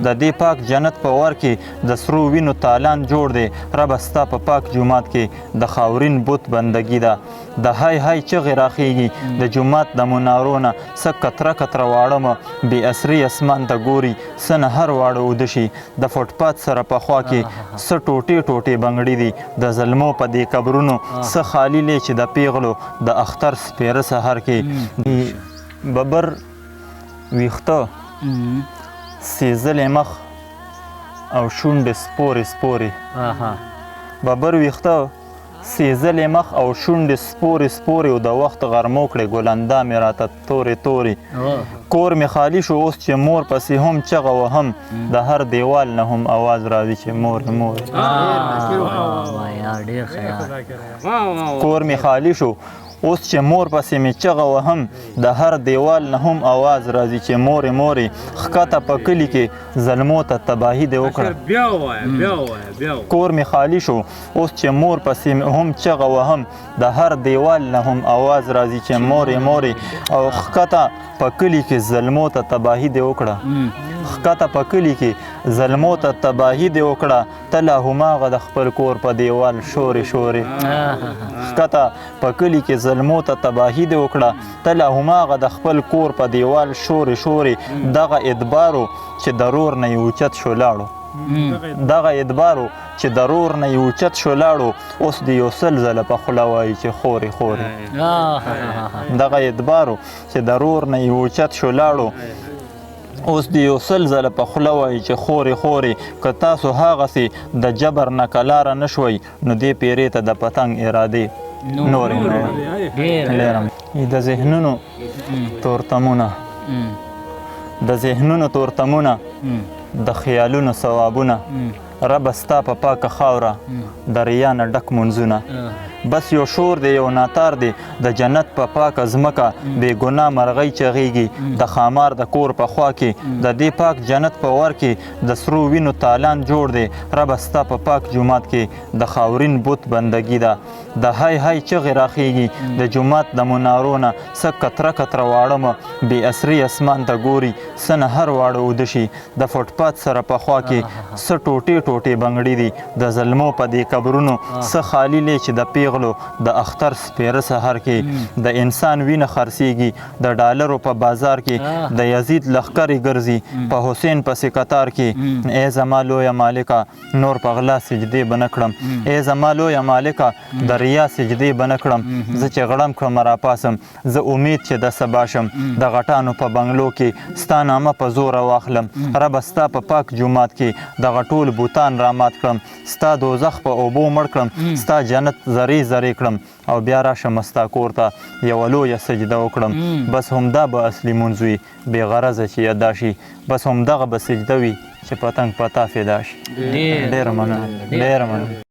د دې پاک جنت په ور کې د سرو وینو تالان جوړ دی ربه ستا په پاک جومات کې د خاورین بت بندګي ده د های های چغې راخیږي د جومات د منارو نه څه کتره کتره واړه بې اصري اسمان ته ګوري څه نه هر واړه اوده شي د فوټپات سره په خوا کې څه ټوټې ټوټې بنګړي دي د ظلمو په دې قبرونو څه خالي لې چې د پیغلو د اختر سپېره سهار کې ببر ویښته سیزلې مخ او شونډې سپورې سپورې ببر ویښته سیزلې مخ او شونډې سپورې سپورې او د وخت غرمو کړې ګلندا مې راته تورې تورې کور مې خالي شو اوس چې مور پسې هم چغه وهم د هر دیوال نه هم اواز راځي چې مور کور مې خالي شو اوس چې مور پسې مې چغه وهم د هر دیوال نه هم اواز راځي چې مورې مورې ښکته په کلي کې زلمو ته تباهي دې وکړه کور مې خالي شو اوس چې مور پسې هم چغه وهم د هر دیوال نه هم اواز راځي چې مورې مورې او ښکته په کلي کې زلمو ته تباهي دې وکړه ښکته په کلي کې زلمو ته تباهي دې وکړه ته لا هماغه د خپل کور په دیوال شورې شورې ښکته په کلي کې زلمو ته تباهي دې وکړه ته لا هماغه د خپل کور په دیوال شورې شورې دغه ادبارو چې ضرور نه یې اوچت شو لاړو دغه ادبارو چې ضرور نه یې اوچت شو لاړو اوس د یو سل ځله په خوله وایي چې خورې خورې دغه ادبارو چې ضرور نه یې اوچت شو لاړو اوس د یو سل ځله په خوله وایي چې خورې خورې که تاسو هغسې د جبر نه کلاره نه شوئ نو دې پیرې ته د پتنګ ارادې نورې لرم د ذهنونو تورتمونه د ذهنونو تورتمونه د خیالونو ثوابونه ربه ستا په پاکه خاوره د ریا نه ډک منځونه بس یو شور دی یو ناتار دی د جنت په پاکه ځمکه بې ګناه مرغۍ چغیږي د خامار د کور په خوا کې د دې پاک جنت په ور کې د سرو وینو تالان جوړ دی ربه ستا په پاک جومات کې د خاورین بت بندګي ده د های های چغې راخیږي د جومات د منارو نه څه کتره کتره واړه بې اصري اسمان ته ګوري څه نه هر واړه اوده شي د فوټپات سره په خوا کې څه ټوټې ټوټې بنګړي دي د ظلمو په دې قبرونو څه خالي لې چې د پیغلو د اختر سپېره سهار کې د انسان وینه خرڅیږي د ډالرو په بازار کې د یزید لښکرې ګرځي په حسین پسې قطار کې ای زما لویه مالکه نور په غلا سجدې به نه کړم ای زما لویه مالکه د ریا سجدې به نه کړم زه چې غړم کړم راپاسم زه امید چې د سبا شم د غټانو په بنګلو کې ستا نامه په زوره واخلم ربه ستا په پاک جومات کې دغه ټول بوتان رامات کړم ستا دوزخ په اوبو مړ کړم ستا جنت زرې زرې کړم او بیا راشم ستا کور ته یوه لویه سجده وکړم بس همدا به اصلي مونځ وي بې غرضه چې ادا شي بس همدغه به سجده وي چې پتنګ په تا فدا شي ډېره مننه ډېره مننه